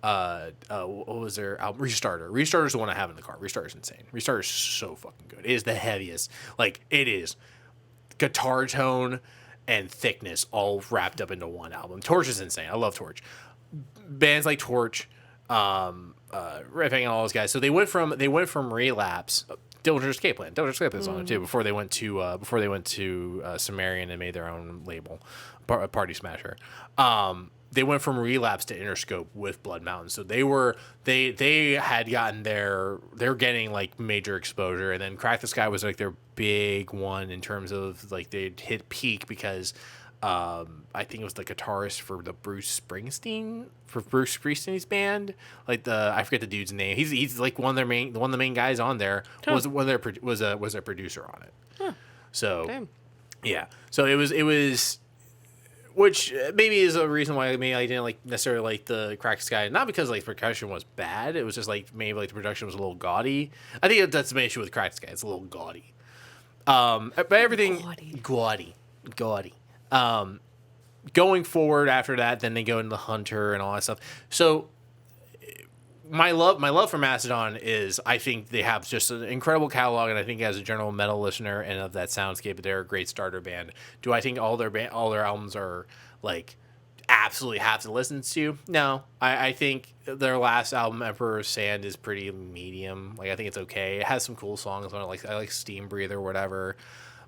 What was their album? Restarter. Restarter's the one I have in the car. Restarter's insane. Restarter's so fucking good. It is the heaviest. Like it is guitar tone and thickness all wrapped up into one album. Torch is insane. I love Torch. Bands like Torch, Red Fang and all those guys. So they went from Relapse Dillinger Escape Plan. Dillinger Escape Plan's on it too. Before they went to Sumerian and made their own label, Party Smasher. They went from Relapse to Interscope with Blood Mountain, so they had gotten they're getting like major exposure, and then Crack the Sky was like their big one in terms of like they hit peak because I think it was the guitarist for Bruce Springsteen's band, like I forget the dude's name. He's like one of the main guys on there. Was their producer on it. Huh. So Damn. yeah, so it was. Which maybe is a reason why maybe I didn't like necessarily like the Crack Sky. Not because like percussion was bad. It was just like maybe like the production was a little gaudy. I think that's my issue with Crack Sky. It's a little gaudy. But everything gaudy. Going forward after that, then they go into Hunter and all that stuff. So my love for Mastodon is I think they have just an incredible catalog, and I think as a general metal listener and of that soundscape, they're a great starter band. Do I think all their albums are like absolutely have to listen to? No, I think their last album, Emperor's Sand, is pretty medium. Like I think it's okay. It has some cool songs on it. I like Steam Breather, whatever.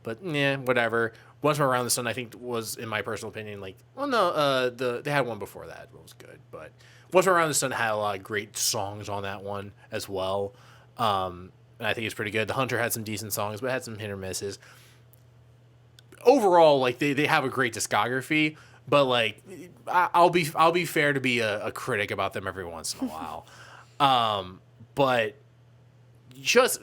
But yeah, whatever. Once More Around the Sun, I think was, in my personal opinion, like, well, no, they had one before that. It was good, but Once More Around the Sun had a lot of great songs on that one as well. And I think it's pretty good. The Hunter had some decent songs, but had some hit or misses. Overall, like they have a great discography, but like I'll be fair to be a critic about them every once in a while. But just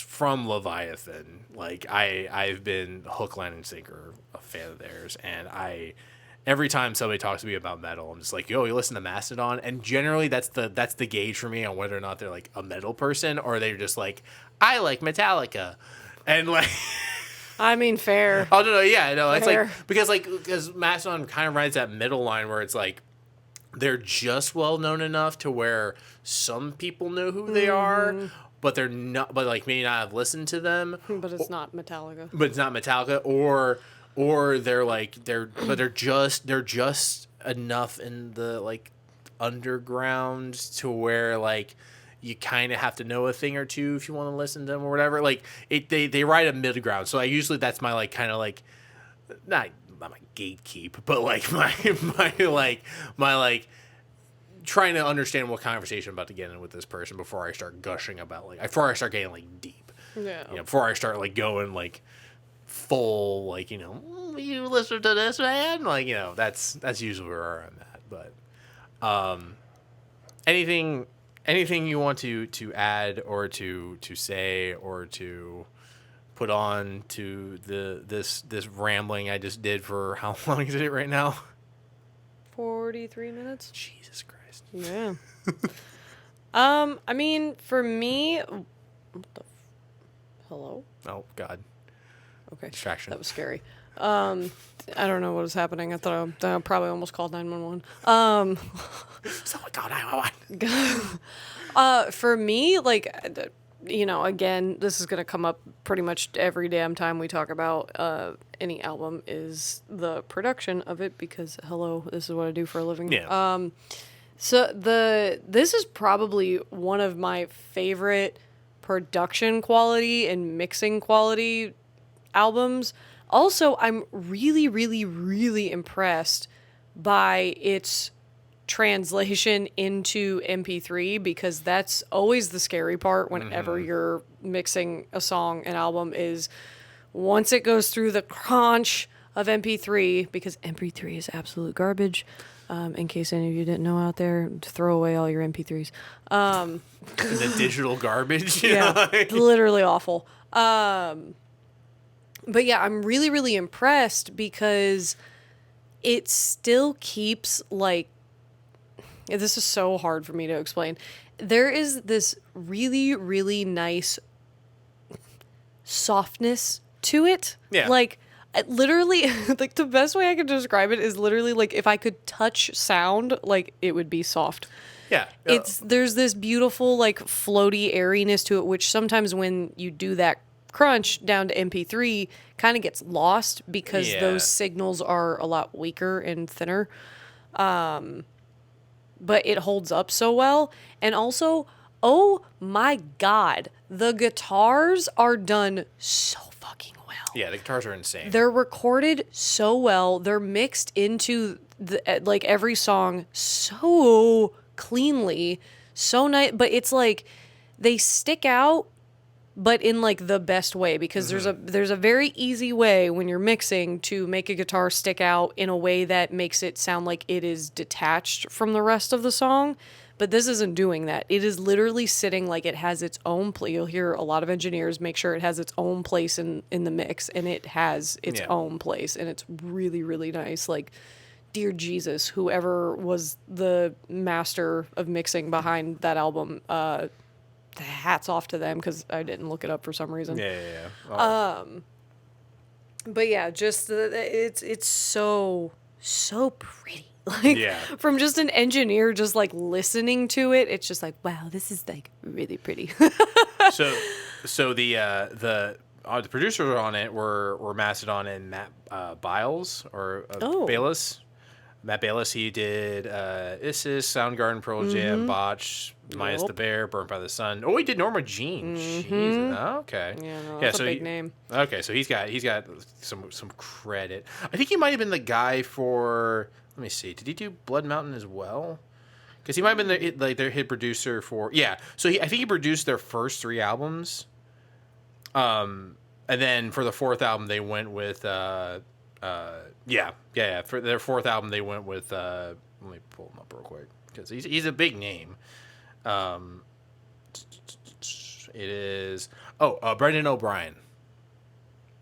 from Leviathan, like I've been hook, line, and sinker a fan of theirs, and every time somebody talks to me about metal, I'm just like, yo, you listen to Mastodon? And generally that's the gauge for me on whether or not they're like a metal person or they're just like, I like Metallica. And like I mean, fair. Oh no, yeah, no, it's Fair. like because Mastodon kind of rides that middle line where it's like they're just well known enough to where some people know who they are, but they're not, but like maybe not have listened to them. But it's not Metallica. But it's not Metallica, or they're just enough in the like underground to where like you kind of have to know a thing or two if you want to listen to them or whatever. Like they ride a middle ground. So that's my like kind of like not my gatekeep, but like my trying to understand what conversation I'm about to get in with this person before I start gushing about before I start getting like deep. Yeah. Before I start like going like full like you listen to this, man, like that's usually where I'm at. But anything you want to add or to say or to put on to this rambling I just did for how long is it right now? 43 minutes. Jesus Christ. Yeah. I mean, for me, hello? Oh God. Okay. Distraction. That was scary. I don't know what was happening. I thought I probably almost called 911. Someone call 911. For me, like, again, this is going to come up pretty much every damn time we talk about any album is the production of it because, hello, this is what I do for a living. Yeah. So this is probably one of my favorite production quality and mixing quality albums. Also, I'm really, really, really impressed by its translation into MP3 because that's always the scary part whenever you're mixing a song, an album is once it goes through the crunch of MP3 because MP3 is absolute garbage. In case any of you didn't know out there, throw away all your MP3s. The digital garbage. Yeah, literally awful. But yeah, I'm really, really impressed because it still keeps like, this is so hard for me to explain. There is this really, really nice softness to it. Yeah. Like, literally, like the best way I could describe it is literally like if I could touch sound, like it would be soft. Yeah. There's this beautiful like floaty airiness to it, which sometimes when you do that crunch down to MP3 kind of gets lost because those signals are a lot weaker and thinner. But it holds up so well. And also, oh my God, the guitars are done so fucking well. Yeah, the guitars are insane. They're recorded so well. They're mixed into like every song so cleanly, so nice. But it's like they stick out, but in like the best way, because there's a very easy way when you're mixing to make a guitar stick out in a way that makes it sound like it is detached from the rest of the song. But this isn't doing that. It is literally sitting like it has its own place. You'll hear a lot of engineers make sure it has its own place in the mix, and it has its own place, and it's really, really nice. Like, dear Jesus, whoever was the master of mixing behind that album, hats off to them, because I didn't look it up for some reason. Yeah. Oh. But yeah, just it's so pretty. Like, from just an engineer just like listening to it, it's just like, wow, this is like really pretty. so the producers on it were Mastodon and Matt Biles or Bayless. Matt Bayless, he did Isis, Soundgarden, Pearl Jam, Botch, Minus the Bear, Burnt by the Sun. Oh, he did Norma Jean. Jesus. Oh, okay. Yeah, no, that's a big name. Okay, so he's got some credit. I think he might have been the guy for. Let me see. Did he do Blood Mountain as well? Because he might have been their hit producer for. Yeah. So I think he produced their first 3 albums. And then for the 4th album, they went with. For their 4th album, they went with. Let me pull him up real quick because he's a big name. It is Brendan O'Brien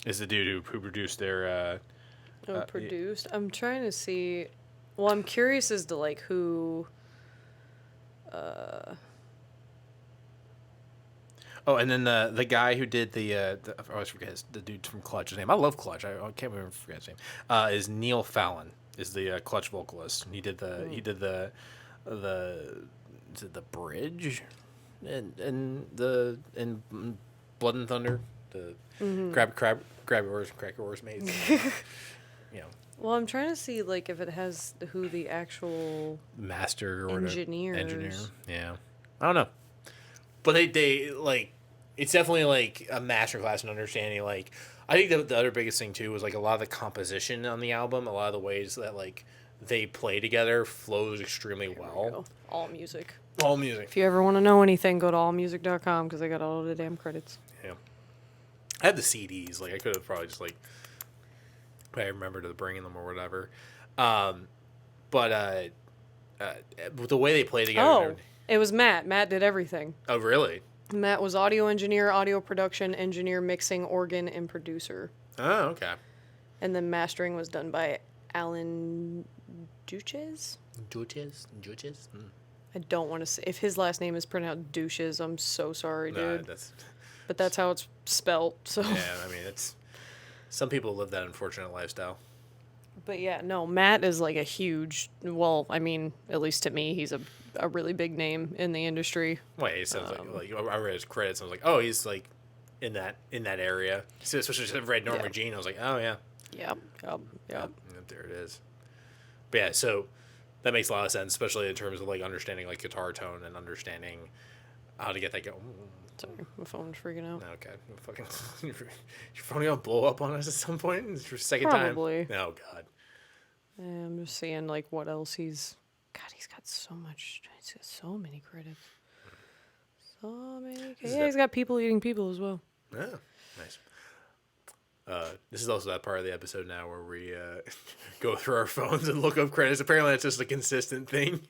is the dude who produced their. Produced. I'm trying to see. Well, I'm curious as to like who. Oh, and then the guy who did I always forget the dude from Clutch's name. I love Clutch. I can't remember forget his name. Is Neil Fallon is the Clutch vocalist. He did the bridge and Blood and Thunder, the grab yours, crack yours, mate. Well, I'm trying to see like if it has who the actual master or engineer. Yeah, I don't know. But they like, it's definitely like a masterclass in understanding. Like, I think the other biggest thing too was like a lot of the composition on the album, a lot of the ways that like they play together flows extremely well. All music. If you ever want to know anything, go to allmusic.com because I got all the damn credits. Yeah. I had the CDs. Like, I could have probably just like, I remember to bringing them or whatever. But the way they play together. Oh. It was Matt. Matt did everything. Oh, really? Matt was audio engineer, audio production engineer, mixing, organ, and producer. Oh, okay. And then mastering was done by Alan Duches? Duches? I don't want to say. If his last name is pronounced Douches, I'm so sorry, dude. That's... But that's how it's spelt, so. Yeah, I mean, it's... Some people live that unfortunate lifestyle. But yeah, no, Matt is like a huge... Well, I mean, at least to me, he's a really big name in the industry. Wait, it sounds like I read his credits and I was like, oh, he's like in that area. So especially since I read Norma Jean, I was like, oh yeah. Yep. There it is. But yeah, so that makes a lot of sense, especially in terms of like understanding like guitar tone and understanding how to get that going. Sorry, my phone's freaking out. Okay, fucking, your phone gonna blow up on us at some point. It's your second Probably. time. Oh god. Yeah, I'm just seeing like what else he's. God, he's got so much. He's got so many credits. So many. Yeah, he's got people eating people as well. Yeah, nice. This is also that part of the episode now where we go through our phones and look up credits. Apparently, that's just a consistent thing.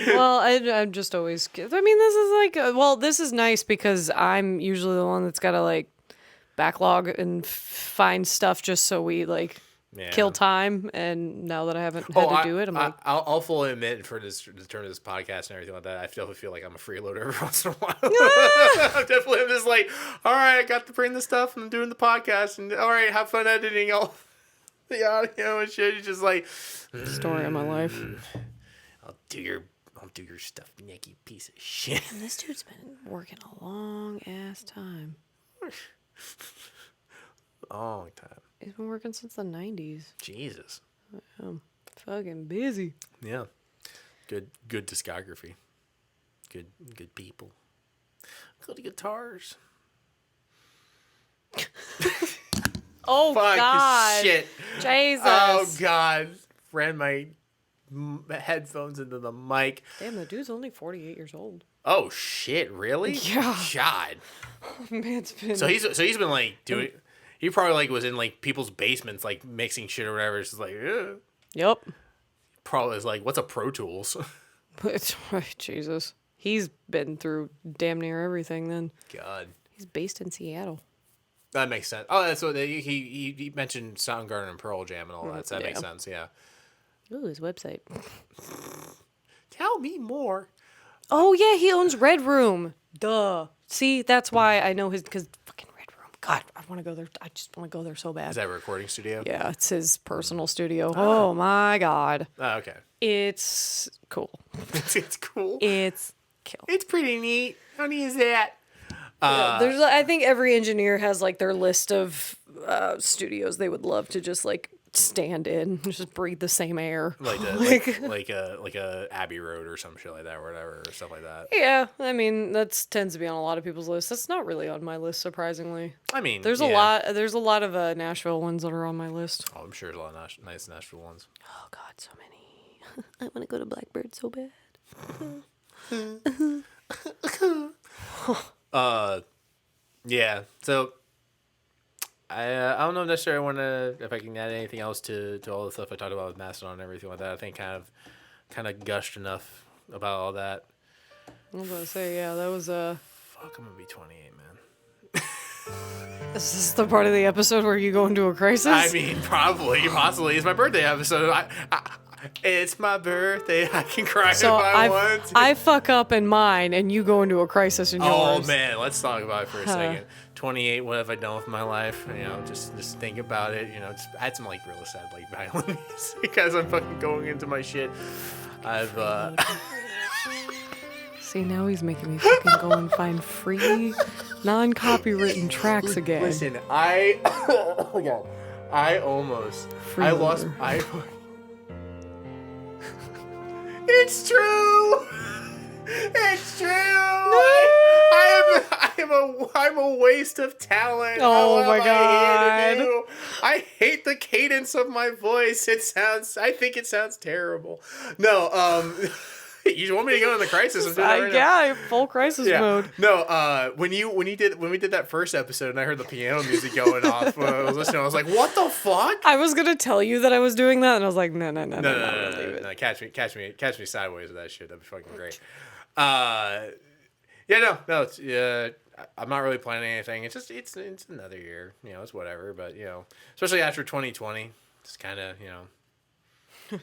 Well, I'm just always. I mean, this is like. This is nice because I'm usually the one that's got to like backlog and find stuff just so we like. Yeah. Kill time, and now that I haven't had to do it, I'll fully admit for this to turn to this podcast and everything like that, I definitely feel like I'm a freeloader every once in a while. I'm just like, all right, I got to bring the stuff, and I'm doing the podcast, and all right, have fun editing all the audio and shit. It's just like story of my life. I'll do your stuff, Nick, you piece of shit. And this dude's been working a long ass time. Long time. He's been working since the 90s. Jesus. Fucking busy. Yeah. Good discography. Good people. Go to guitars. Oh, Fuck God. shit. Jesus. Oh God. Ran my headphones into the mic. Damn, the dude's only 48 years old. Oh shit, really? Yeah. God. Man, it's been... So he's been like doing. He probably like was in like people's basements like mixing shit or whatever. It's just like, Yep. probably is like, what's a Pro Tools? Jesus. He's been through damn near everything then. God. He's based in Seattle. That makes sense. Oh, that's what he mentioned Soundgarden and Pearl Jam and all that. So that Yeah. makes sense. Yeah. Ooh, his website. Tell me more. Oh, yeah, he owns Red Room. Duh. See, that's why I know his... Because fucking Red Room. God, I want to go there. I just want to go there so bad. Is that a recording studio? Yeah, it's his personal studio. Oh, my God. Oh, okay. It's cool. It's cool. It's kill. It's pretty neat. How neat is that? There's, I think every engineer has like their list of studios they would love to just like stand in, and just breathe the same air. Like a Abbey Road or some shit like that, or whatever, or stuff like that. Yeah, I mean that tends to be on a lot of people's lists. That's not really on my list, surprisingly. I mean, There's a lot. There's a lot of Nashville ones that are on my list. Oh, I'm sure there's a lot of nice Nashville ones. Oh God, so many. I want to go to Blackbird so bad. Yeah. So I don't know necessarily if I can add anything else to all the stuff I talked about with Mastodon and everything like that. I think kind of gushed enough about all that. I was gonna say, yeah, that was a. Fuck, I'm gonna be 28, man. Is this the part of the episode where you go into a crisis? I mean, possibly. It's my birthday episode. It's my birthday. I can cry if I want to. I fuck up in mine, and you go into a crisis in yours. Oh man, let's talk about it for a second. 28. What have I done with my life? You know, just think about it. You know, just add some like real sad like violin music as I'm fucking going into my shit. I've See, now he's making me fucking go and find free, non-copywritten tracks again. Listen, oh God, It's true. It's true. I'm a waste of talent. Oh my God. I hate the cadence of my voice. I think it sounds terrible. No, you want me to go in the crisis? Yeah, full crisis mode. No, when we did that first episode and I heard the piano music going off when I was listening, I was like, what the fuck? I was gonna tell you that I was doing that, and I was like, no. Catch me sideways with that shit. That'd be fucking great. I'm not really planning anything. It's just it's another year. You know, it's whatever. But you know, especially after 2020, just kind of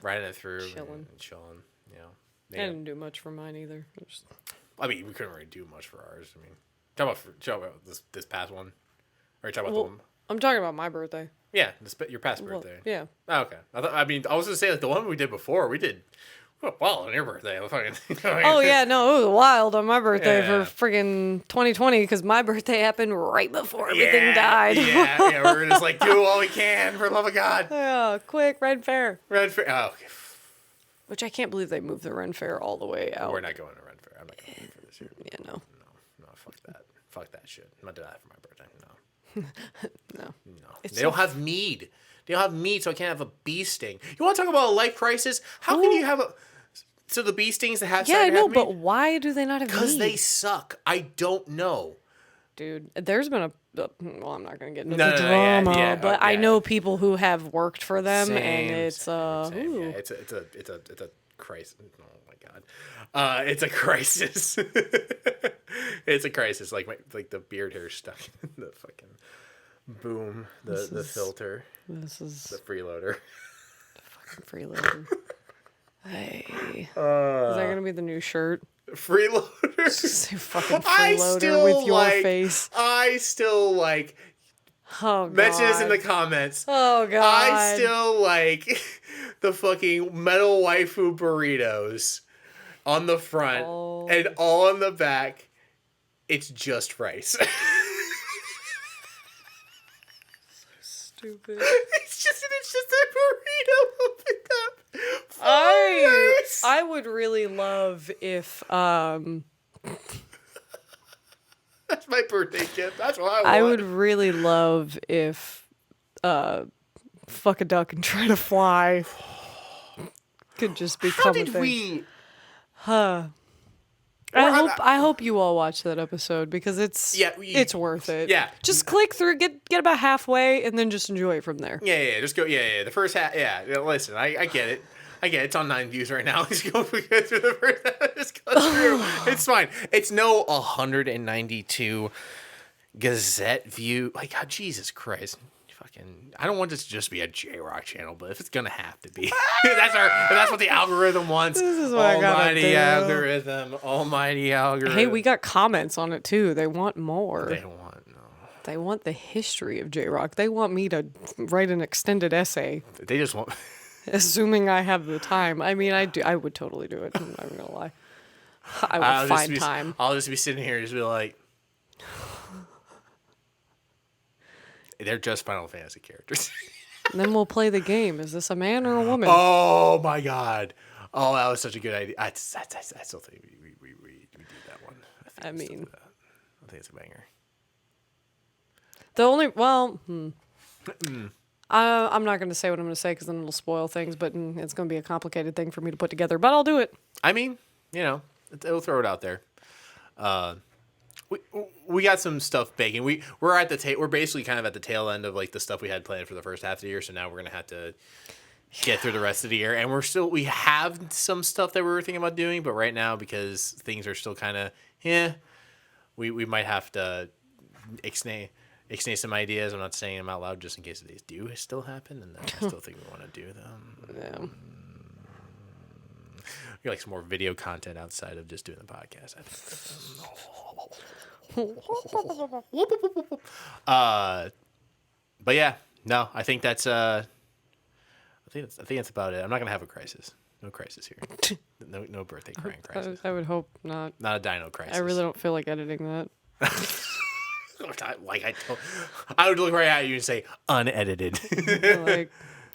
riding it through, and chilling. You know. I didn't do much for mine either. I mean, we couldn't really do much for ours. I mean, talk about this past one, or talk about the one. I'm talking about my birthday. Yeah, your past birthday. Yeah. Oh, okay. I was gonna say like the one we did before. We did well on your birthday. Oh yeah, no, it was wild on my birthday for friggin' 2020 because my birthday happened right before everything died. Yeah, we're just like do all we can for the love of God. Yeah, quick, Red Fair. Oh, okay. Which I can't believe they moved the Ren Fair all the way out. We're not going to Ren Fair. I'm not going for this year. Yeah, no. No, fuck that. Fuck that shit. I'm not doing that for my birthday. No. No. They don't have mead. They don't have mead, so I can't have a bee sting. You want to talk about a life crisis? How can you have a... So the bee stings that have... Yeah, I know, but why do they not have mead? Because they suck. I don't know. Dude, there's been well, I'm not going to get into the drama, but I know people who have worked for them, and it's Same. Yeah, it's a crisis. Oh my God, it's a crisis. It's a crisis. Like the beard hair stuck in the fucking boom. The filter. This is the freeloader. The fucking freeloader. Hey, is that gonna be the new shirt? Freeloader. Just say fucking freeloader with your face. I still like. Oh God. Mention this in the comments. Oh God. I still like the fucking metal waifu burritos on the front and all on the back. It's just rice. Stupid. It's just a burrito opened up. I would really love if my birthday gift. That's what I want. I would really love if fuck a duck and try to fly could just become How a did thing. we? I hope you all watch that episode because it's worth it. Yeah. Just click through, get about halfway, and then just enjoy it from there. Yeah. Just go. Yeah. The first half. Yeah. Listen, I get it. It's on 9 views right now. Just go through the first half. Just go through. It's fine. It's no 192 Gazette view. Like, oh, Jesus Christ. I don't want this to just be a J-Rock channel, but if it's gonna have to be, if that's what the algorithm wants. This is what I gotta do. Almighty algorithm. Hey, we got comments on it too. They want more. They want the history of J-Rock. They want me to write an extended essay. They just want. Assuming I have the time. I mean, I would totally do it. I'm not gonna lie. I would find time. I'll just be sitting here and just be like, they're just Final Fantasy characters. And then we'll play the game. Is this a man or a woman? Oh my God! Oh, that was such a good idea. I still think we do that one. I think it's a banger. The only I'm not going to say what I'm going to say because then it'll spoil things. But it's going to be a complicated thing for me to put together. But I'll do it. I mean, it'll throw it out there. We got some stuff baking. We're at the we're basically kind of at the tail end of like the stuff we had planned for the first half of the year. So now we're gonna have to get through the rest of the year, and we have some stuff that we were thinking about doing, but right now because things are still kind of we might have to ixnay some ideas. I'm not saying them out loud just in case these do still happen, and then I still think we want to do them. Yeah. We like some more video content outside of just doing the podcast. I think. But yeah, no, I think that's I think that's about it. I'm not gonna have a crisis. No crisis here. No birthday crying crisis. I would hope not. Not a dino crisis. I really don't feel like editing that. I would look right at you and say unedited. Like,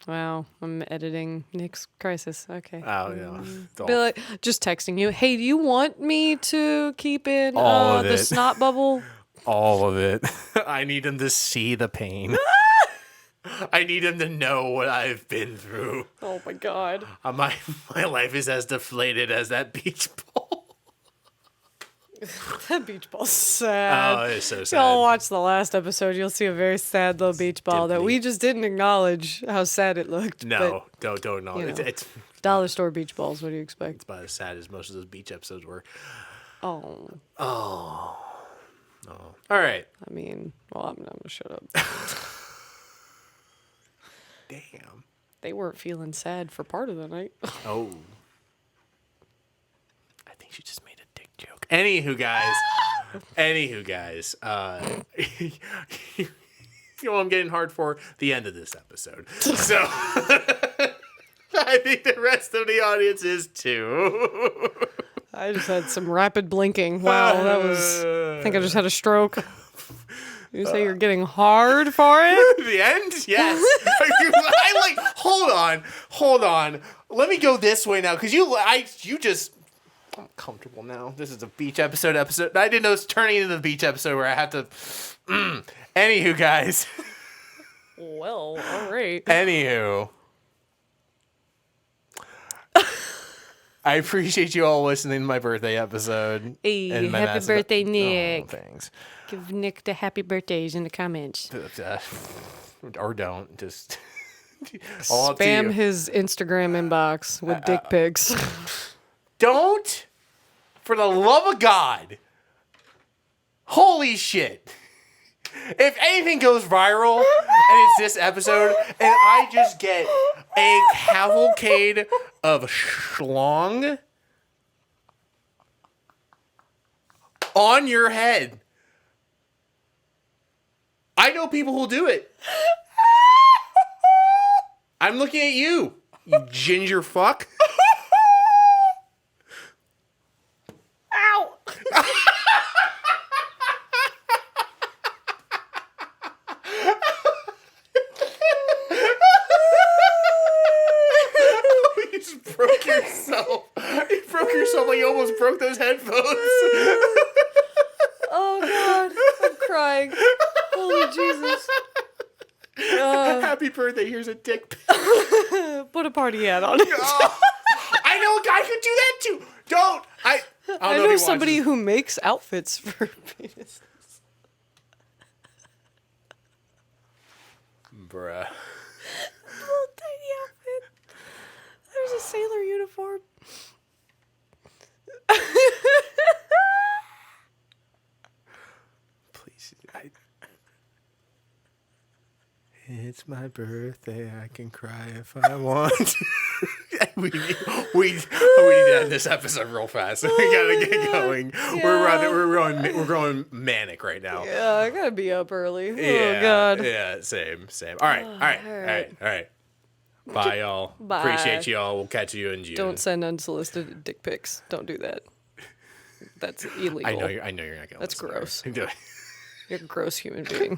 wow, I'm editing Nick's crisis. Okay. Oh yeah. Be like, just texting you. Hey, do you want me to keep in all of the it. snot bubble? All of it. I need him to see the pain. I need him to know what I've been through. Oh my God. My life is as deflated as that beach ball. That beach ball's sad. Oh, it's so sad. Y'all watch the last episode. You'll see a very sad little beach ball that we just didn't acknowledge how sad it looked. No, don't acknowledge. It's dollar store beach balls. What do you expect? It's about as sad as most of those beach episodes were. Oh. All right. I mean, well, I'm gonna shut up. Damn. They weren't feeling sad for part of the night. Oh. I think she just made a dick joke. Anywho, guys. You know what I'm getting hard for? The end of this episode. So, I think the rest of the audience is too. I just had some rapid blinking. Wow, that was... I think I just had a stroke. You say you're getting hard for it? The end? Yes. Hold on. Let me go this way now, because you just... I'm comfortable now. This is a beach episode. I didn't know it's turning into the beach episode where I have to... Anywho, guys. Well, all right. Anywho. I appreciate you all listening to my birthday episode. Hey, happy birthday, Nick. Oh, thanks. Give Nick the happy birthdays in the comments. Or don't. Just all spam his Instagram inbox with dick pics. Don't. For the love of God. Holy shit. If anything goes viral, and it's this episode, and I just get a cavalcade of schlong on your head. I know people who'll do it. I'm looking at you, you ginger fuck. Ow! You just broke yourself. You broke yourself like you almost broke those headphones. Oh, God. crying. Holy Jesus. Happy birthday, here's a dick pic. Put a party hat on it. Oh, I know a guy could do that too. Don't. I I know somebody who makes outfits for penises. Bruh. Little tiny outfit. There's a sailor uniform. Please. It's my birthday. I can cry if I want. we need to end this episode real fast. We gotta get going. Yeah. We're going manic right now. Yeah, I gotta be up early. Yeah, Oh, God. Yeah, same. All right. Bye, y'all. Bye. Appreciate y'all. We'll catch you in June. Don't send unsolicited dick pics. Don't do that. That's illegal. I know you're not gonna. That's gross. You're You're a gross human being.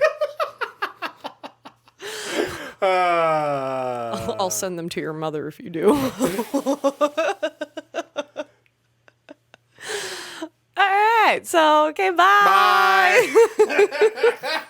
I'll send them to your mother if you do. All right. So, okay, bye. Bye.